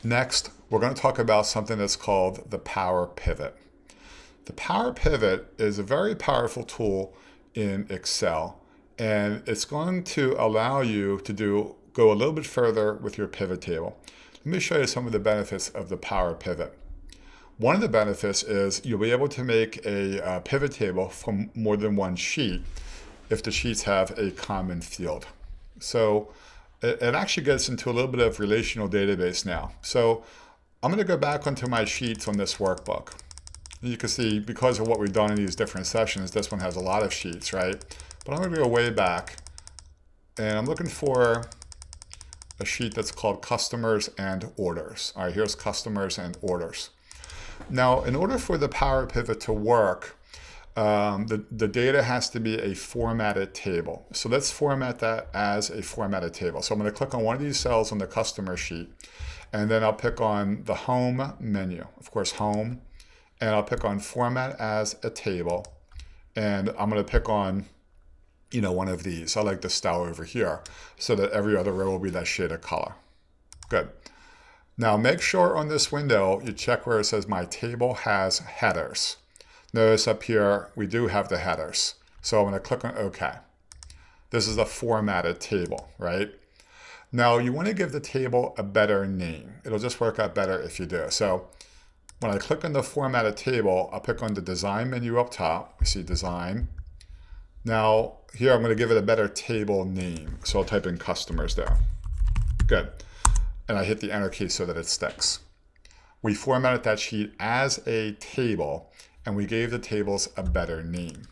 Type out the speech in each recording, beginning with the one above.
Next, we're going to talk about something that's called the Power Pivot. The Power Pivot is a very powerful tool in Excel, and it's going to allow you to go a little bit further with your pivot table. Let me show you some of the benefits of the Power Pivot. One of the benefits is you'll be able to make a pivot table from more than one sheet if the sheets have a common field. So it actually gets into a little bit of relational database now. So I'm going to go back onto my sheets on this workbook. You can see, because of what we've done in these different sessions, this one has a lot of sheets, right? But I'm going to go way back, and I'm looking for a sheet that's called Customers and Orders. All right, here's Customers and Orders. Now, in order for the Power Pivot to work, the data has to be a formatted table. So let's format that as a formatted table. So I'm going to click on one of these cells on the customer sheet, and then I'll pick on the Home menu, of course, Home, and I'll pick on Format as a Table, and I'm going to pick on, one of these. I like the style over here, so that every other row will be that shade of color. Good. Now make sure on this window you check where it says my table has headers. Notice up here we do have the headers. So I'm going to click on OK. This is a formatted table, right? Now you want to give the table a better name. It'll just work out better if you do. So when I click on the formatted table, I'll pick on the design menu up top. You see design. Now here I'm going to give it a better table name. So I'll type in customers there. Good. And I hit the enter key so that it sticks. We formatted that sheet as a table, and we gave the tables a better name.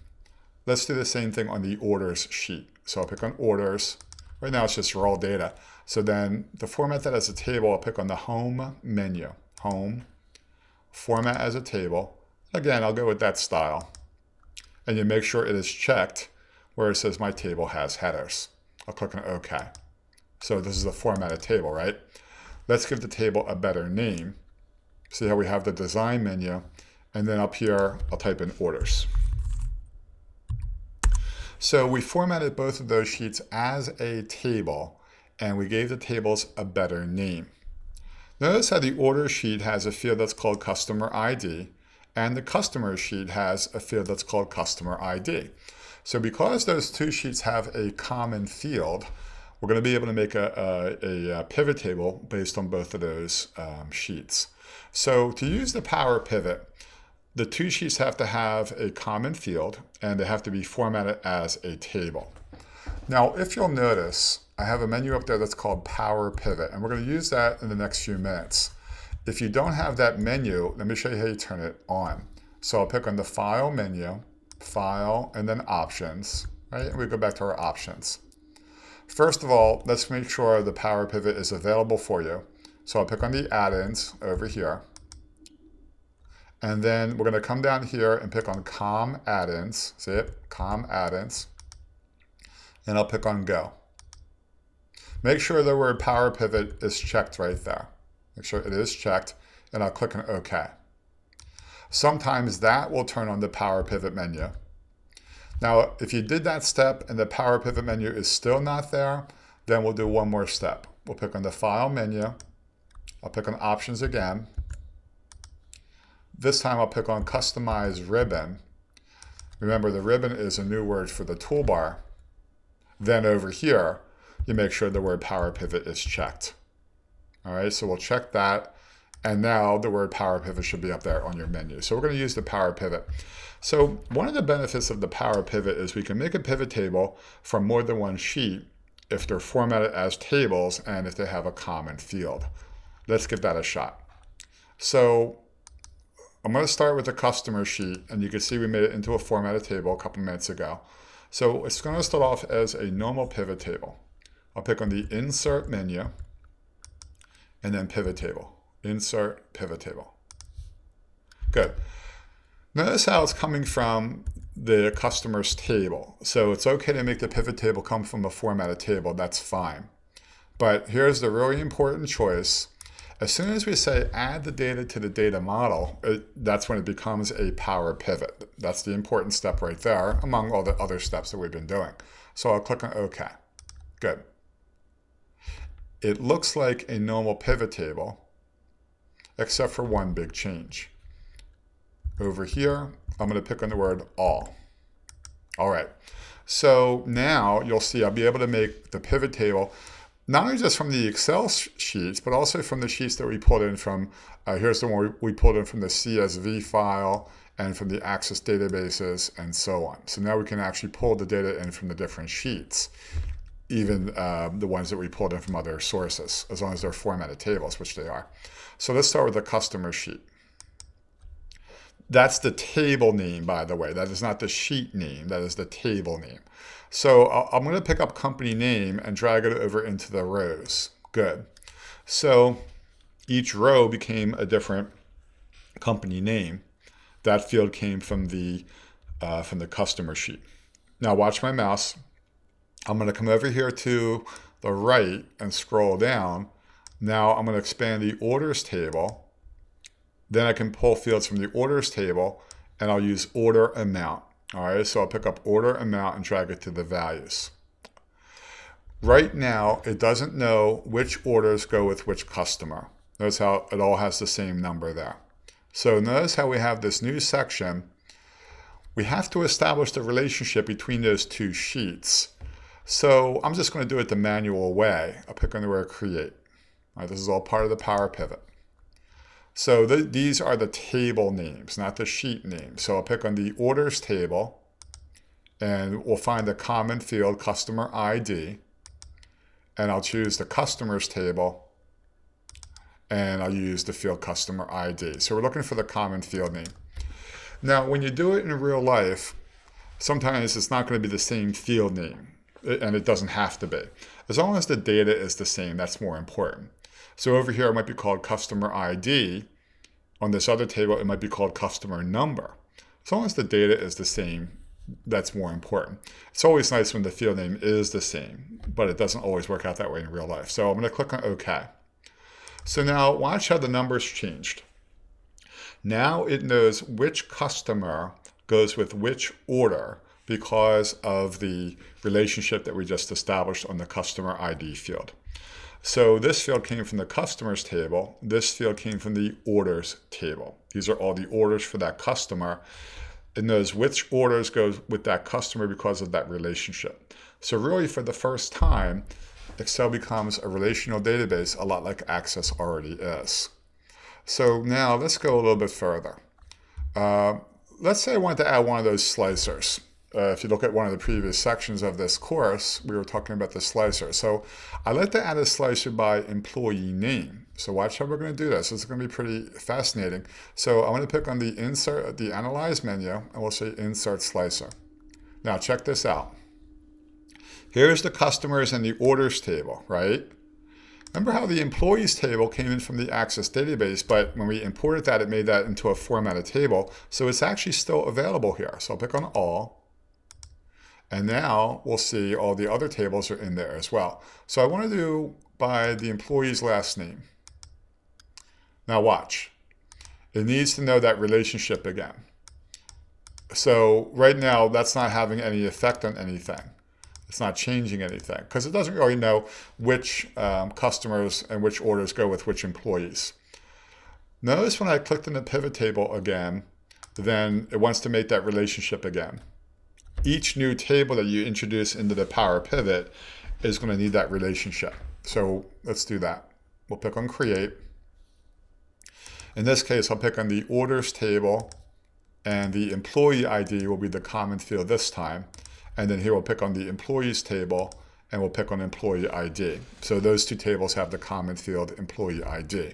Let's do the same thing on the orders sheet. So I'll pick on orders. Right now it's just raw data. So then to format that as a table, I'll pick on the home menu. Home, format as a table. Again, I'll go with that style. And you make sure it is checked where it says my table has headers. I'll click on OK. So this is a formatted table, right? Let's give the table a better name. See how we have the design menu, and then up here, I'll type in orders. So we formatted both of those sheets as a table, and we gave the tables a better name. Notice how the order sheet has a field that's called customer ID, and the customer sheet has a field that's called customer ID. So because those two sheets have a common field, we're going to be able to make a pivot table based on both of those sheets. So to use the Power Pivot, the two sheets have to have a common field, and they have to be formatted as a table. Now, if you'll notice, I have a menu up there that's called Power Pivot, and we're going to use that in the next few minutes. If you don't have that menu, let me show you how you turn it on. So I'll pick on the File menu, File, and then Options, right? And we go back to our options. First of all, let's make sure the Power Pivot is available for you. So I'll pick on the add-ins over here. And then we're going to come down here and pick on COM add-ins. See it? COM add-ins. And I'll pick on Go. Make sure the word Power Pivot is checked right there. Make sure it is checked, and I'll click on OK. Sometimes that will turn on the Power Pivot menu. Now, if you did that step and the Power Pivot menu is still not there, then we'll do one more step. We'll pick on the File menu. I'll pick on Options again. This time I'll pick on Customize Ribbon. Remember, the ribbon is a new word for the toolbar. Then over here, you make sure the word Power Pivot is checked. All right, so we'll check that. And now the word Power Pivot should be up there on your menu. So we're going to use the Power Pivot. So one of the benefits of the Power Pivot is we can make a pivot table from more than one sheet if they're formatted as tables and if they have a common field. Let's give that a shot. So I'm going to start with the customer sheet, and you can see we made it into a formatted table a couple minutes ago. So it's going to start off as a normal pivot table. I'll pick on the Insert menu, and then Pivot Table. Insert, Pivot Table. Good. Notice how it's coming from the customer's table. So it's okay to make the pivot table come from a formatted table. That's fine. But here's the really important choice. As soon as we say add the data to the data model, that's when it becomes a Power Pivot. That's the important step right there, among all the other steps that we've been doing. So I'll click on OK. Good. It looks like a normal pivot table, except for one big change. Over here, I'm going to pick on the word all. All right. So now you'll see I'll be able to make the pivot table not only just from the Excel sheets, but also from the sheets that we pulled in from, here's the one we pulled in from the CSV file and from the Access databases and so on. So now we can actually pull the data in from the different sheets, even the ones that we pulled in from other sources, as long as they're formatted tables, which they are. So let's start with the customer sheet. That's the table name, by the way. That is not the sheet name. That is the table name. So I'm going to pick up company name and drag it over into the rows. Good. So each row became a different company name. That field came from the customer sheet. Now watch my mouse. I'm going to come over here to the right and scroll down. Now I'm going to expand the orders table. Then I can pull fields from the orders table and I'll use order amount. All right, so I'll pick up order amount and drag it to the values. Right now, it doesn't know which orders go with which customer. Notice how it all has the same number there. So notice how we have this new section. We have to establish the relationship between those two sheets. So I'm just going to do it the manual way. I'll pick on the word create. All right, this is all part of the Power Pivot. So these are the table names, not the sheet names. So I'll pick on the orders table and we'll find the common field customer ID and I'll choose the customers table and I'll use the field customer ID. So we're looking for the common field name. Now, when you do it in real life, sometimes it's not going to be the same field name and it doesn't have to be. As long as the data is the same, that's more important. So over here, it might be called customer ID. On this other table, it might be called customer number. As long as the data is the same, that's more important. It's always nice when the field name is the same, but it doesn't always work out that way in real life. So I'm going to click on OK. So now watch how the numbers changed. Now it knows which customer goes with which order because of the relationship that we just established on the customer ID field. So this field came from the customers table. This field came from the orders table. These are all the orders for that customer. It knows which orders go with that customer because of that relationship. So really for the first time, Excel becomes a relational database, a lot like Access already is. So now let's go a little bit further. Let's say I wanted to add one of those slicers. If you look at one of the previous sections of this course, we were talking about the slicer. So I like to add a slicer by employee name. So watch how we're going to do this. It's going to be pretty fascinating. So I'm going to pick on the insert, the analyze menu, and we'll say insert slicer. Now check this out. Here's the customers and the orders table, right? Remember how the employees table came in from the Access database, but when we imported that, it made that into a formatted table. So it's actually still available here. So I'll pick on all. And now we'll see all the other tables are in there as well. So I want to do by the employee's last name. Now watch. It needs to know that relationship again. So right now, that's not having any effect on anything. It's not changing anything because it doesn't really know which customers and which orders go with which employees. Notice when I clicked in the pivot table again, then it wants to make that relationship again. Each new table that you introduce into the Power Pivot is going to need that relationship. So let's do that. We'll pick on Create. In this case, I'll pick on the Orders table, and the Employee ID will be the common field this time. And then here we'll pick on the Employees table, and we'll pick on Employee ID. So those two tables have the common field Employee ID.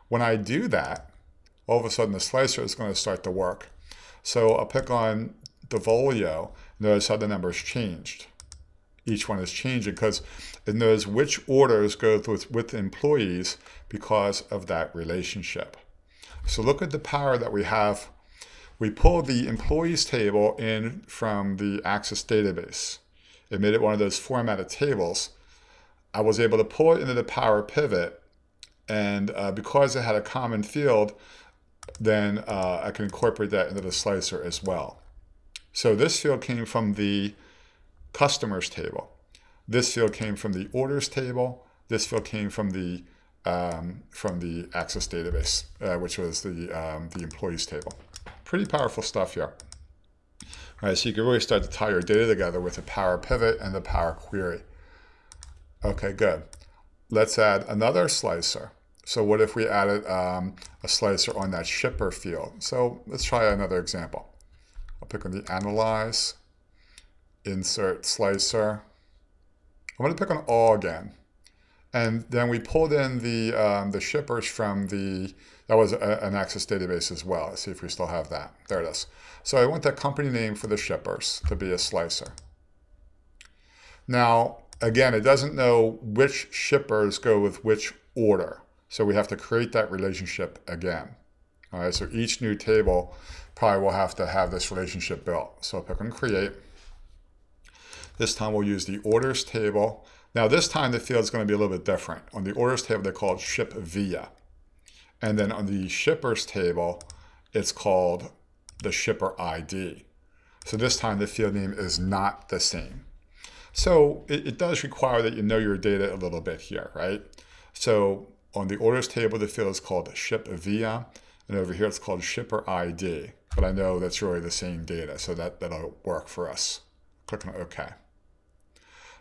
When I do that, all of a sudden the slicer is going to start to work. So I'll pick on the Volio. Notice how the numbers changed. Each one is changing because it knows which orders go with employees because of that relationship. So look at the power that we have. We pulled the employees table in from the Access database. It made it one of those formatted tables. I was able to pull it into the Power Pivot, and because it had a common field, then I can incorporate that into the slicer as well. So this field came from the customers table. This field came from the orders table. This field came from the from the Access database, which was the employees table. Pretty powerful stuff here. All right, so you can really start to tie your data together with the Power Pivot and the Power Query. Okay, good. Let's add another slicer. So what if we added a slicer on that shipper field? So let's try another example. I'll pick on the Analyze, Insert Slicer. I'm going to pick on All again. And then we pulled in the shippers from that was an Access database as well. Let's see if we still have that. There it is. So I want that company name for the shippers to be a slicer. Now, again, it doesn't know which shippers go with which order. So we have to create that relationship again. All right, so each new table probably will have to have this relationship built. So I'll pick on Create. This time we'll use the Orders table. Now this time the field is going to be a little bit different. On the Orders table, they're called Ship Via. And then on the Shippers table, it's called the Shipper ID. So this time the field name is not the same. So it does require that you know your data a little bit here, right? So on the Orders table, the field is called Ship Via, and over here it's called Shipper ID. But I know that's really the same data, so that'll work for us. Click on OK.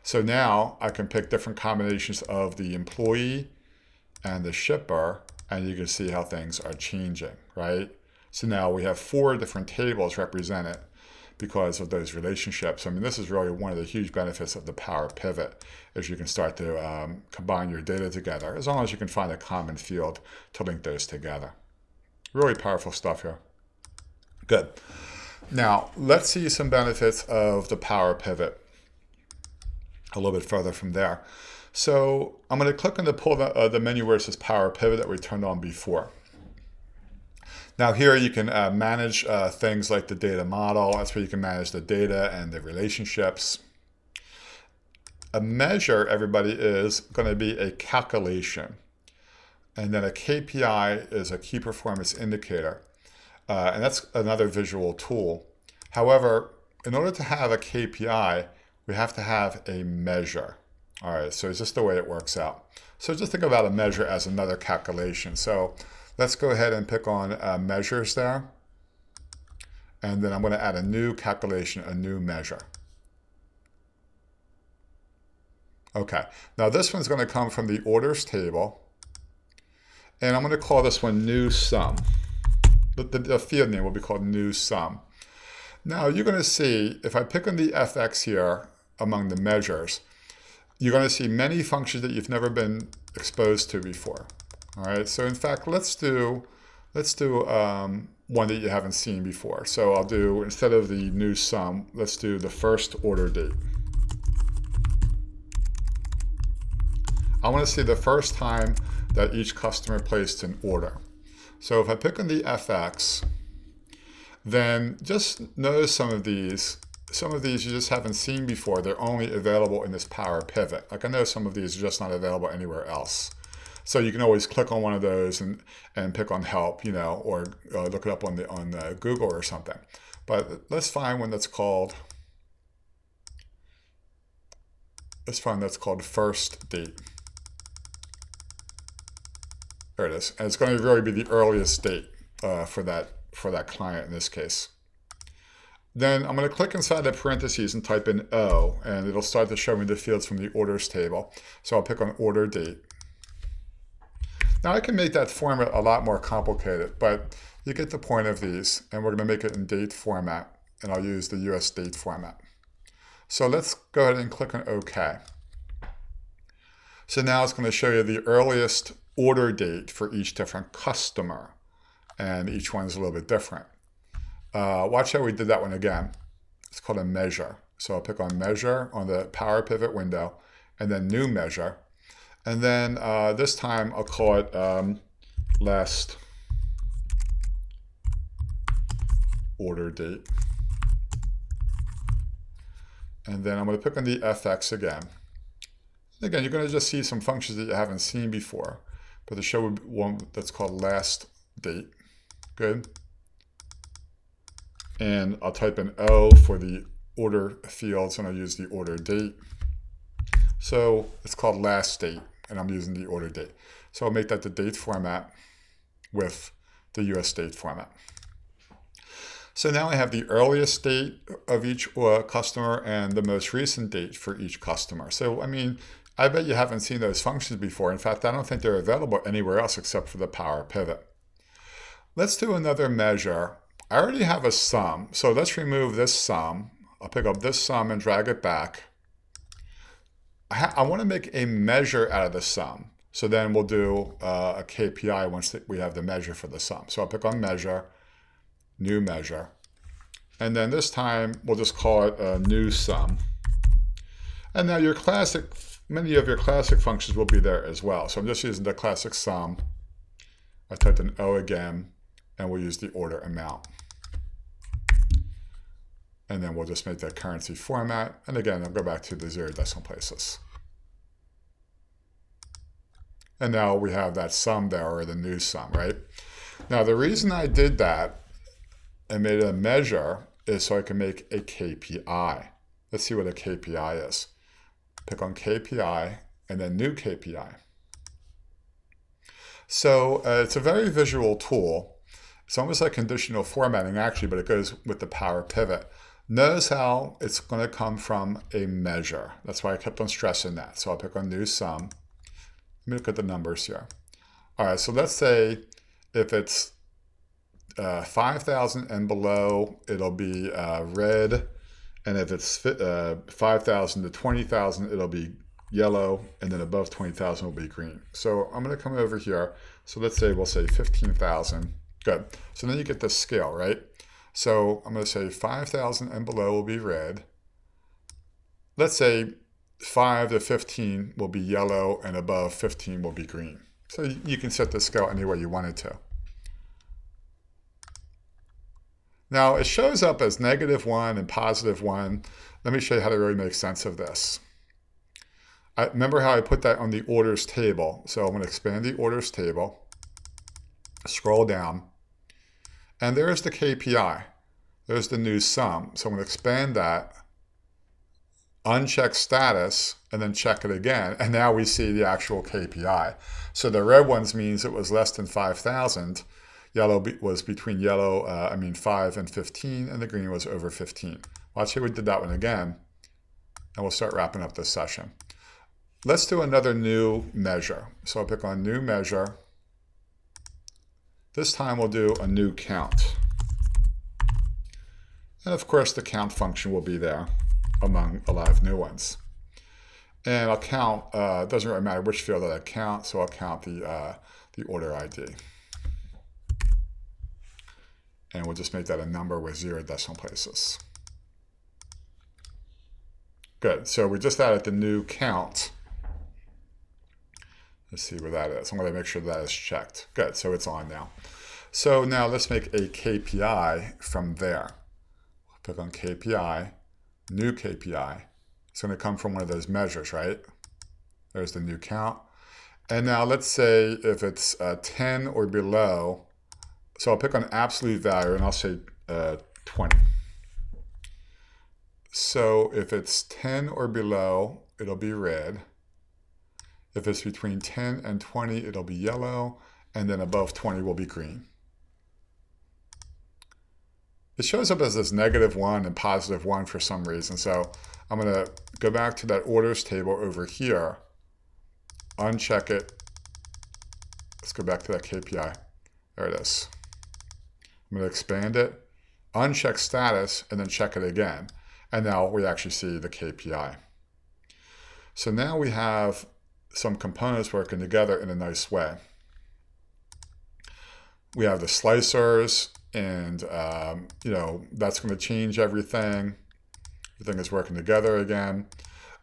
So now I can pick different combinations of the employee and the shipper, and you can see how things are changing, right? So now we have 4 different tables represented because of those relationships. I mean, this is really one of the huge benefits of the Power Pivot, is you can start to combine your data together, as long as you can find a common field to link those together. Really powerful stuff here. Good. Now, let's see some benefits of the Power Pivot a little bit further from there. So I'm going to click on the menu where it says Power Pivot that we turned on before. Now here you can manage things like the data model. That's where you can manage the data and the relationships. A measure, everybody, is going to be a calculation. And then a KPI is a key performance indicator. And that's another visual tool. However, in order to have a KPI, we have to have a measure. All right, so it's just the way it works out. So just think about a measure as another calculation. So let's go ahead and pick on measures there. And then I'm going to add a new calculation, a new measure. Okay, now this one's going to come from the Orders table. And I'm going to call this one New Sum. The field name will be called New Sum. Now you're going to see, if I pick on the FX here among the measures, you're going to see many functions that you've never been exposed to before. All right, so in fact, let's do one that you haven't seen before. So I'll do, instead of the New Sum, let's do the first order date. I want to see the first time that each customer placed an order. So if I pick on the FX, then just notice some of these you just haven't seen before. They're only available in this Power Pivot. Like I know some of these are just not available anywhere else. So you can always click on one of those and pick on Help, you know, or look it up on Google or something. But let's find one that's called, First Date. There it is. And it's going to really be the earliest date for that client in this case. Then I'm going to click inside the parentheses and type in O, and it'll start to show me the fields from the Orders table. So I'll pick on Order Date. Now I can make that format a lot more complicated, but you get the point of these, and we're going to make it in date format, and I'll use the US date format. So let's go ahead and click on OK. So now it's going to show you the earliest order date for each different customer, and each one's a little bit different. Watch how we did that one again. It's called a measure. So I'll pick on Measure on the Power Pivot window, and then New Measure. And then this time I'll call it Last Order Date. And then I'm going to pick on the FX again. Again, you're going to just see some functions that you haven't seen before. But the show would be one that's called Last Date. Good. And I'll type in O for the order fields, and I'll use the order date. So it's called Last Date, and I'm using the order date. So I'll make that the date format with the US date format. So now I have the earliest date of each customer and the most recent date for each customer. So, I mean, I bet you haven't seen those functions before. In fact, I don't think they're available anywhere else except for the Power Pivot. Let's do another measure. I already have a sum, so let's remove this sum. I'll pick up this sum and drag it back. I want to make a measure out of the sum. So then we'll do a KPI once we have the measure for the sum. So I'll pick on measure, new measure. And then this time we'll just call it a new sum. And now many of your classic functions will be there as well. So I'm just using the classic sum. I typed an O again, and we'll use the order amount. And then we'll just make that currency format. And again, I'll go back to the 0 decimal places. And now we have that sum there, or the new sum, right? Now, the reason I did that and made it a measure is so I can make a KPI. Let's see what a KPI is. Pick on KPI and then new KPI. So it's a very visual tool. It's almost like conditional formatting actually, but it goes with the Power Pivot. Notice how it's going to come from a measure. That's why I kept on stressing that. So I'll pick on new sum. Let me look at the numbers here. All right, so let's say if it's 5,000 and below, it'll be red. And if it's 5,000 to 20,000, it'll be yellow. And then above 20,000 will be green. So I'm going to come over here. So let's say we'll say 15,000. Good. So then you get the scale, right? So I'm going to say 5,000 and below will be red. Let's say 5 to 15 will be yellow, and above 15 will be green. So you can set the scale any way you want it to. Now it shows up as -1 and +1. Let me show you how to really make sense of this. Remember how I put that on the orders table. So I'm going to expand the orders table, scroll down, and there's the KPI. There's the new sum. So I'm going to expand that, uncheck status, and then check it again. And now we see the actual KPI. So the red ones means it was less than 5,000. Yellow was between 5 and 15, and the green was over 15. Watch here, we did that one again, and we'll start wrapping up this session. Let's do another new measure. So I'll pick on new measure. This time we'll do a new count. And of course the count function will be there among a lot of new ones. And I'll count, it doesn't really matter which field that I count, so I'll count the order ID. And we'll just make that a number with 0 decimal places. Good, so we just added the new count. Let's see where that is. I'm going to make sure that is checked. Good, so it's on now. So now let's make a KPI from there. Click on KPI, new KPI. It's going to come from one of those measures, right? There's the new count. And now let's say if it's 10 or below, so I'll pick on absolute value and I'll say 20. So if it's 10 or below, it'll be red. If it's between 10 and 20, it'll be yellow. And then above 20 will be green. It shows up as this -1 and +1 for some reason. So I'm going to go back to that orders table over here, uncheck it. Let's go back to that KPI. There it is. I'm going to expand it, uncheck status, and then check it again. And now we actually see the KPI. So now we have some components working together in a nice way. We have the slicers, and that's going to change everything. Everything is working together again.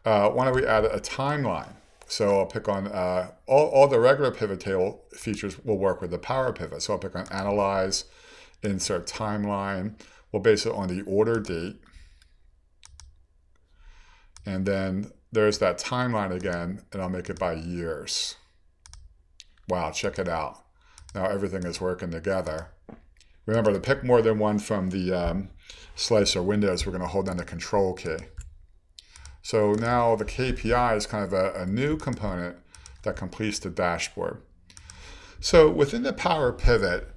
Why don't we add a timeline? So I'll pick on all the regular pivot table features will work with the Power Pivot. So I'll pick on Analyze, Insert Timeline. We'll base it on the order date. And then there's that timeline again, and I'll make it by years. Wow, check it out. Now everything is working together. Remember to pick more than one from the slicer windows. We're going to hold down the Control key. So now the KPI is kind of a new component that completes the dashboard. So within the Power Pivot,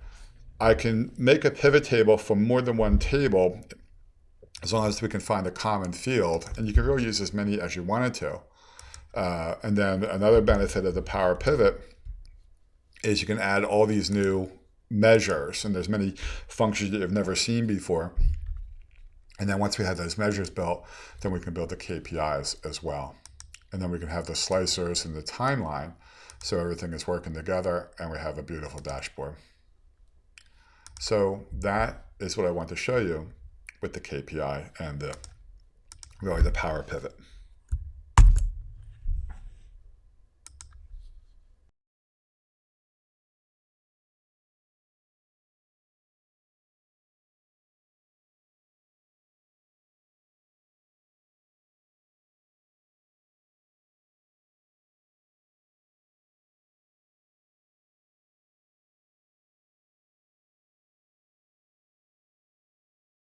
I can make a pivot table from more than one table as long as we can find a common field, and you can really use as many as you wanted to. And then another benefit of the Power Pivot is you can add all these new measures, and there's many functions that you've never seen before. And then once we have those measures built, then we can build the KPIs as well. And then we can have the slicers and the timeline, so everything is working together, and we have a beautiful dashboard. So that is what I want to show you with the KPI and really the Power Pivot.